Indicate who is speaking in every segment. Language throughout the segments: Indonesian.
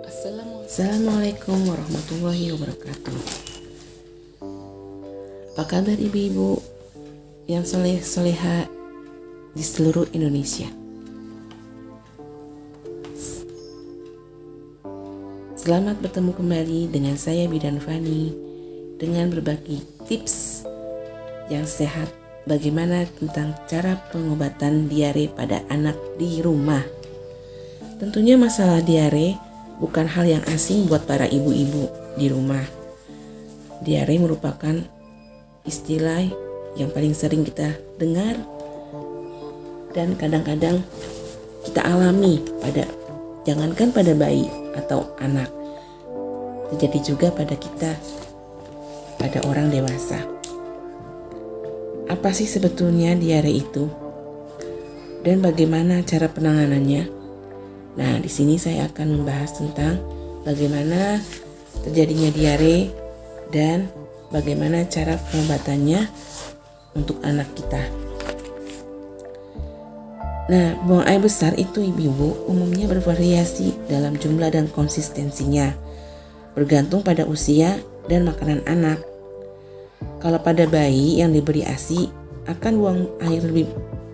Speaker 1: Assalamualaikum warahmatullahi wabarakatuh. Apa kabar ibu-ibu yang soleh-soleha di seluruh Indonesia? Selamat bertemu kembali dengan saya Bidan Fani dengan berbagi tips yang sehat bagaimana tentang cara pengobatan diare pada anak di rumah. Tentunya masalah diare bukan hal yang asing buat para ibu-ibu di rumah. Diare merupakan istilah yang paling sering kita dengar dan kadang-kadang kita alami jangankan pada bayi atau anak, terjadi juga pada kita, pada orang dewasa. Apa sih sebetulnya diare itu? Dan bagaimana cara penanganannya? Nah, di sini saya akan membahas tentang bagaimana terjadinya diare dan bagaimana cara pengobatannya untuk anak kita. Nah, buang air besar itu ibu-ibu umumnya bervariasi dalam jumlah dan konsistensinya, bergantung pada usia dan makanan anak. Kalau pada bayi yang diberi ASI akan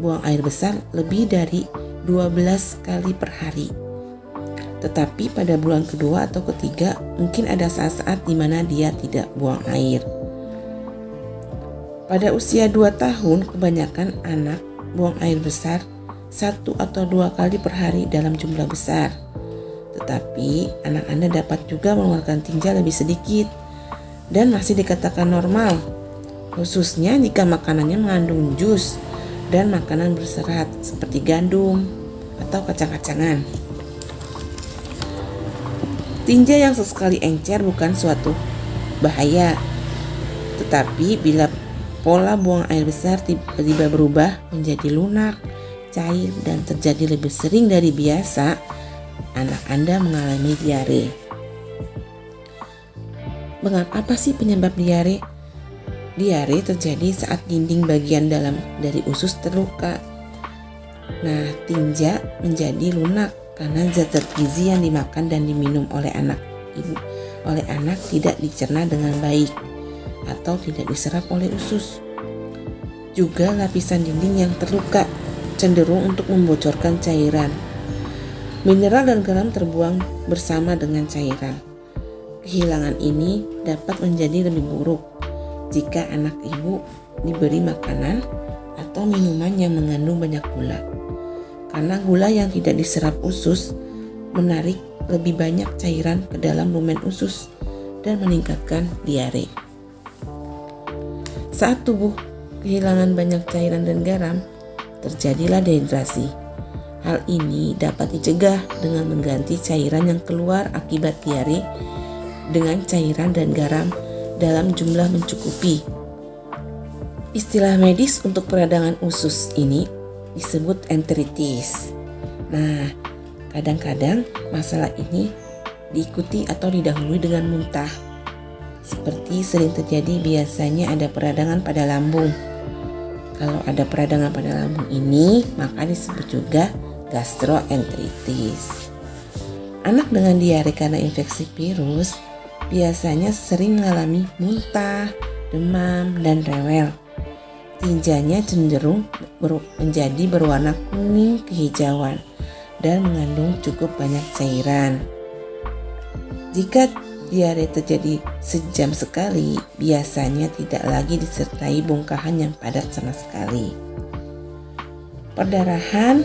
Speaker 1: buang air besar lebih dari 12 kali per hari. Tetapi pada bulan kedua atau ketiga mungkin ada saat-saat di mana dia tidak buang air. Pada usia 2 tahun kebanyakan anak buang air besar 1 atau 2 kali per hari dalam jumlah besar. Tetapi anak Anda dapat juga mengeluarkan tinja lebih sedikit dan masih dikatakan normal, khususnya jika makanannya mengandung jus dan makanan berserat seperti gandum atau kacang-kacangan. Tinja yang sesekali encer bukan suatu bahaya, tetapi bila pola buang air besar tiba-tiba berubah menjadi lunak, cair, dan terjadi lebih sering dari biasa, anak Anda mengalami diare. Apa sih penyebab diare? Diare terjadi saat dinding bagian dalam dari usus terluka. Nah, tinja menjadi lunak karena zat-zat gizi yang dimakan dan diminum oleh anak tidak dicerna dengan baik atau tidak diserap oleh usus. Juga lapisan dinding yang terluka cenderung untuk membocorkan cairan. Mineral dan garam terbuang bersama dengan cairan. Kehilangan ini dapat menjadi lebih buruk jika anak ibu diberi makanan atau minuman yang mengandung banyak gula. Karena gula yang tidak diserap usus menarik lebih banyak cairan ke dalam lumen usus dan meningkatkan diare. Saat tubuh kehilangan banyak cairan dan garam, terjadilah dehidrasi. Hal ini dapat dicegah dengan mengganti cairan yang keluar akibat diare dengan cairan dan garam dalam jumlah mencukupi. Istilah medis untuk peradangan usus ini disebut enteritis. Nah, kadang-kadang masalah ini diikuti atau didahului dengan muntah. Seperti sering terjadi biasanya ada peradangan pada lambung. Kalau ada peradangan pada lambung ini, maka disebut juga gastroenteritis. Anak dengan diare karena infeksi virus biasanya sering mengalami muntah, demam, dan rewel. Tinjanya cenderung menjadi berwarna kuning kehijauan dan mengandung cukup banyak cairan. Jika diare terjadi sejam sekali, biasanya tidak lagi disertai bongkahan yang padat sama sekali. Perdarahan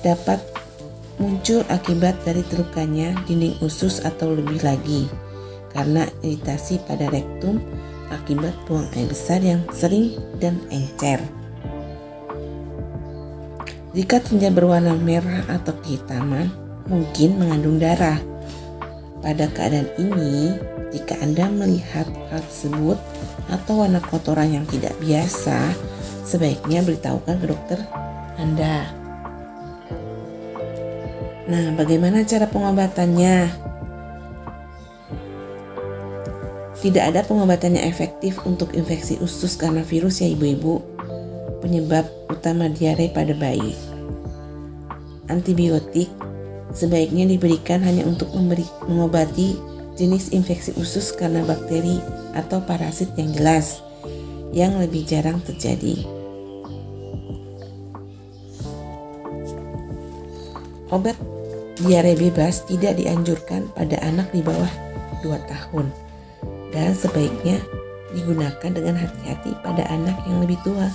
Speaker 1: dapat muncul akibat dari terlukanya dinding usus atau lebih lagi karena iritasi pada rektum akibat buang air besar yang sering dan encer. Jika tinja berwarna merah atau kehitaman, mungkin mengandung darah. Pada keadaan ini, jika Anda melihat hal tersebut atau warna kotoran yang tidak biasa, sebaiknya beritahukan ke dokter Anda. Nah, bagaimana cara pengobatannya? Tidak ada pengobatan yang efektif untuk infeksi usus karena virus ya ibu-ibu, penyebab utama diare pada bayi. Antibiotik Sebaiknya diberikan hanya untuk mengobati jenis infeksi usus karena bakteri atau parasit yang jelas, yang lebih jarang terjadi. Obat diare bebas tidak dianjurkan pada anak di bawah 2 tahun dan sebaiknya digunakan dengan hati-hati pada anak yang lebih tua.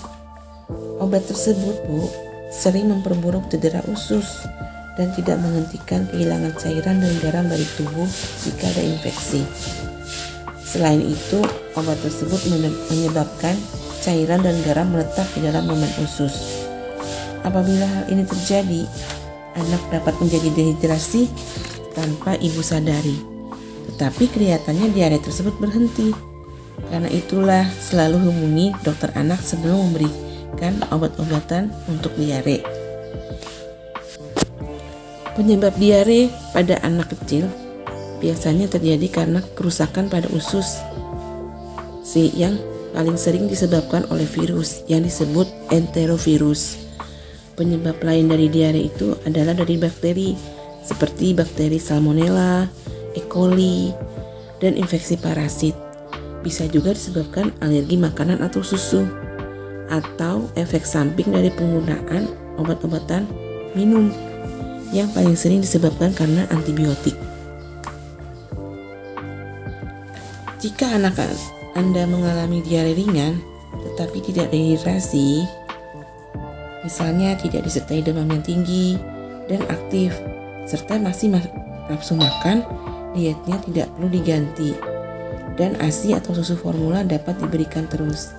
Speaker 1: Obat tersebut, Bu, sering memperburuk cedera usus dan tidak menghentikan kehilangan cairan dan garam dari tubuh jika ada infeksi. Selain itu, obat tersebut menyebabkan cairan dan garam meletak di dalam lumen usus. Apabila hal ini terjadi, anak dapat menjadi dehidrasi tanpa ibu sadari. Tetapi kelihatannya diare tersebut berhenti. Karena itulah selalu hubungi dokter anak sebelum memberikan obat-obatan untuk diare. Penyebab diare pada anak kecil biasanya terjadi karena kerusakan pada usus yang paling sering disebabkan oleh virus yang disebut enterovirus. Penyebab lain dari diare itu adalah dari bakteri seperti bakteri Salmonella, E. coli, dan infeksi parasit. Bisa juga disebabkan alergi makanan atau susu atau efek samping dari penggunaan obat-obatan minum yang paling sering disebabkan karena antibiotik. Jika anak Anda mengalami diare ringan tetapi tidak dehidrasi, misalnya tidak disertai demam yang tinggi dan aktif, serta masih nafsu makan, dietnya tidak perlu diganti, dan ASI atau susu formula dapat diberikan terus.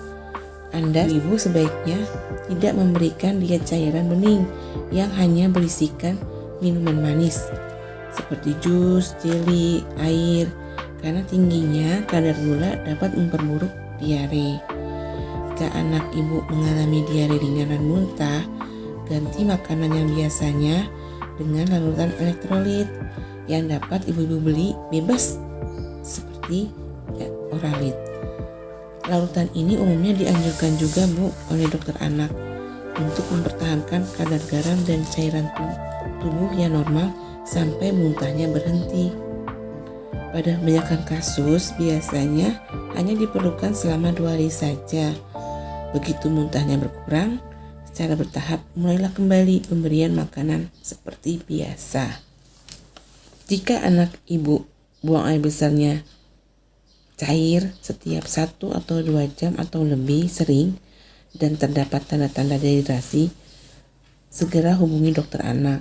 Speaker 1: Anda, ibu, sebaiknya tidak memberikan diet cairan bening yang hanya berisikan minuman manis seperti jus, jeli, air, karena tingginya kadar gula dapat memperburuk diare. Jika anak ibu mengalami diare ringan dan muntah, ganti makanan yang biasanya dengan larutan elektrolit yang dapat ibu-ibu beli bebas seperti Oralit. Larutan ini umumnya dianjurkan juga, Bu, oleh dokter anak untuk mempertahankan kadar garam dan cairan tubuh yang normal sampai muntahnya berhenti. Pada kebanyakan kasus, biasanya hanya diperlukan selama 2 hari saja. Begitu muntahnya berkurang, secara bertahap mulailah kembali pemberian makanan seperti biasa. Jika anak ibu buang air besarnya cair setiap 1 atau 2 jam atau lebih sering dan terdapat tanda-tanda dehidrasi, segera hubungi dokter anak.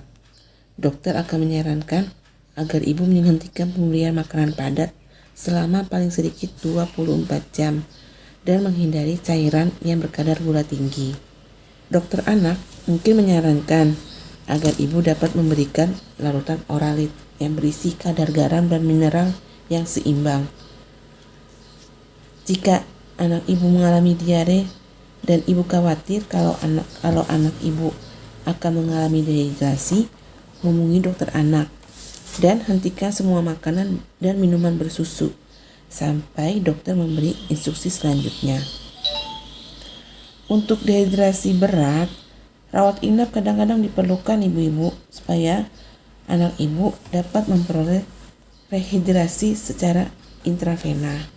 Speaker 1: Dokter akan menyarankan agar ibu menghentikan pemberian makanan padat selama paling sedikit 24 jam dan menghindari cairan yang berkadar gula tinggi. Dokter anak mungkin menyarankan agar ibu dapat memberikan larutan Oralit yang berisi kadar garam dan mineral yang seimbang. Jika anak ibu mengalami diare dan ibu khawatir kalau anak ibu akan mengalami dehidrasi, hubungi dokter anak dan hentikan semua makanan dan minuman bersusu sampai dokter memberi instruksi selanjutnya. Untuk dehidrasi berat, rawat inap kadang-kadang diperlukan ibu-ibu supaya anak ibu dapat memperoleh rehidrasi secara intravena.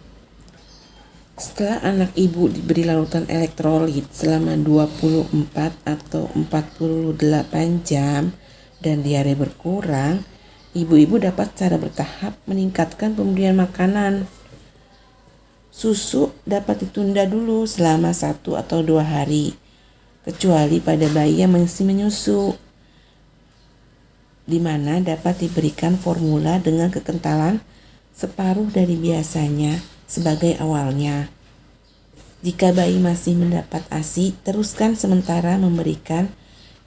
Speaker 1: Setelah anak ibu diberi larutan elektrolit selama 24 atau 48 jam dan diare berkurang, ibu-ibu dapat secara bertahap meningkatkan pemberian makanan. Susu dapat ditunda dulu selama 1 atau 2 hari, kecuali pada bayi yang masih menyusu, di mana dapat diberikan formula dengan kekentalan separuh dari biasanya sebagai awalnya. Jika bayi masih mendapat ASI, teruskan sementara memberikan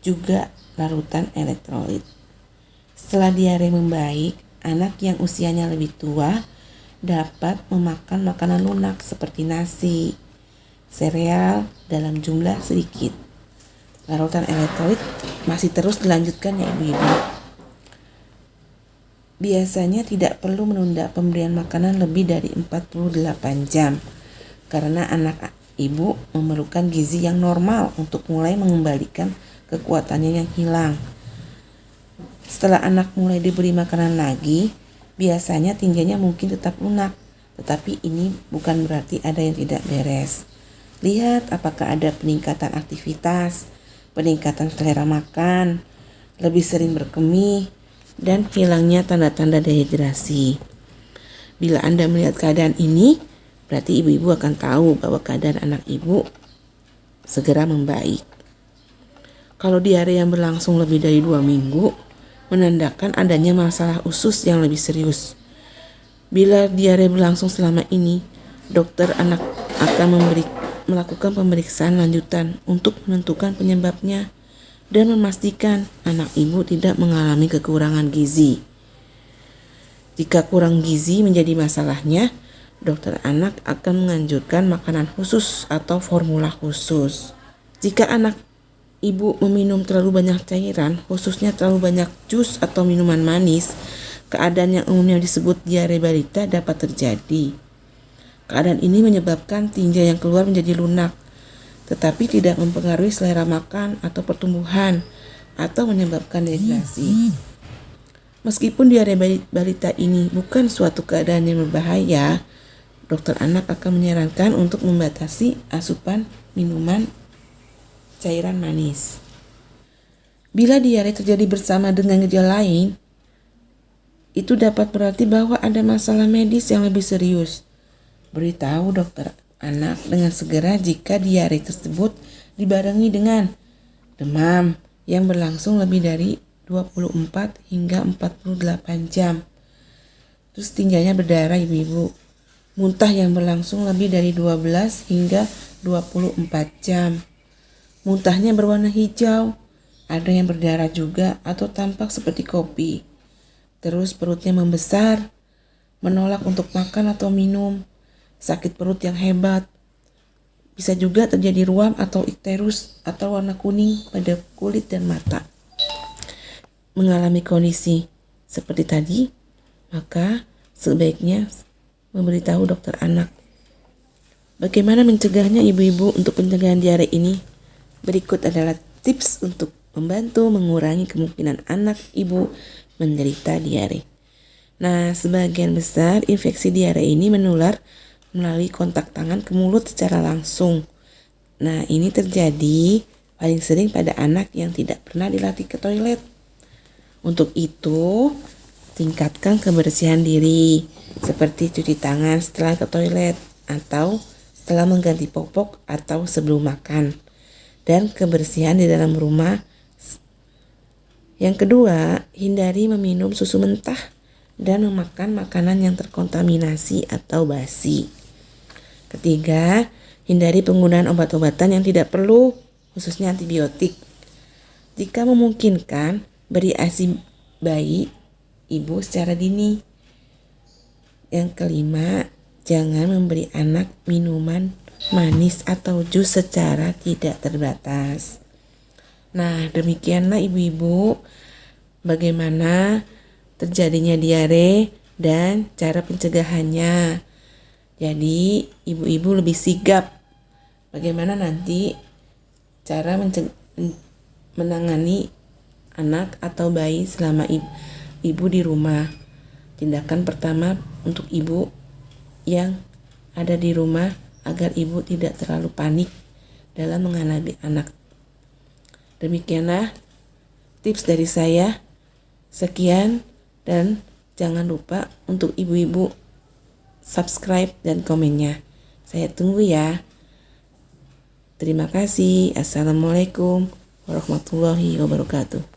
Speaker 1: juga larutan elektrolit. Setelah diare membaik, anak yang usianya lebih tua dapat memakan makanan lunak seperti nasi, sereal dalam jumlah sedikit. Larutan elektrolit masih terus dilanjutkan ya ibu-ibu. Biasanya tidak perlu menunda pemberian makanan lebih dari 48 jam karena anak ibu memerlukan gizi yang normal untuk mulai mengembalikan kekuatannya yang hilang. Setelah anak mulai diberi makanan lagi, biasanya tinjanya mungkin tetap lunak, tetapi ini bukan berarti ada yang tidak beres. Lihat apakah ada peningkatan aktivitas, peningkatan selera makan, lebih sering berkemih, dan hilangnya tanda-tanda dehidrasi. Bila Anda melihat keadaan ini, berarti ibu-ibu akan tahu bahwa keadaan anak ibu segera membaik. Kalau diare yang berlangsung lebih dari 2 minggu, menandakan adanya masalah usus yang lebih serius. Bila diare berlangsung selama ini, dokter anak akan melakukan pemeriksaan lanjutan untuk menentukan penyebabnya dan memastikan anak ibu tidak mengalami kekurangan gizi. Jika kurang gizi menjadi masalahnya, dokter anak akan menganjurkan makanan khusus atau formula khusus. Jika anak ibu meminum terlalu banyak cairan, khususnya terlalu banyak jus atau minuman manis, keadaan yang umumnya disebut diare balita dapat terjadi. Keadaan ini menyebabkan tinja yang keluar menjadi lunak, tetapi tidak mempengaruhi selera makan atau pertumbuhan, atau menyebabkan dehidrasi. Meskipun diare balita ini bukan suatu keadaan yang berbahaya, dokter anak akan menyarankan untuk membatasi asupan minuman cairan manis. Bila diare terjadi bersama dengan gejala lain, itu dapat berarti bahwa ada masalah medis yang lebih serius. Beritahu dokter anak dengan segera jika diare tersebut dibarengi dengan demam yang berlangsung lebih dari 24 hingga 48 jam. Terus tinjanya berdarah ibu-ibu. Muntah yang berlangsung lebih dari 12 hingga 24 jam. Muntahnya berwarna hijau, ada yang berdarah juga atau tampak seperti kopi. Terus perutnya membesar, menolak untuk makan atau minum, sakit perut yang hebat. Bisa juga terjadi ruam atau ikterus atau warna kuning pada kulit dan mata. Mengalami kondisi seperti tadi, maka sebaiknya memberitahu dokter anak. Bagaimana mencegahnya ibu-ibu untuk pencegahan diare ini? Berikut adalah tips untuk membantu mengurangi kemungkinan anak ibu menderita diare. Nah, sebagian besar infeksi diare ini menular melalui kontak tangan ke mulut secara langsung. Nah, ini terjadi paling sering pada anak yang tidak pernah dilatih ke toilet. Untuk itu, tingkatkan kebersihan diri, seperti cuci tangan setelah ke toilet atau setelah mengganti popok atau sebelum makan, dan kebersihan di dalam rumah. Yang kedua, hindari meminum susu mentah dan memakan makanan yang terkontaminasi atau basi. Ketiga, hindari penggunaan obat-obatan yang tidak perlu, khususnya antibiotik. Jika memungkinkan, beri ASI bayi ibu secara dini. Yang kelima, jangan memberi anak minuman manis atau jus secara tidak terbatas. Nah, demikianlah ibu-ibu bagaimana terjadinya diare dan cara pencegahannya. Jadi ibu-ibu lebih sigap bagaimana nanti cara menangani anak atau bayi selama ibu di rumah. Tindakan pertama untuk ibu yang ada di rumah agar ibu tidak terlalu panik dalam menghadapi anak. Demikianlah tips dari saya. Sekian, dan jangan lupa untuk ibu-ibu subscribe dan komennya. Saya tunggu ya. Terima kasih. Assalamualaikum warahmatullahi wabarakatuh.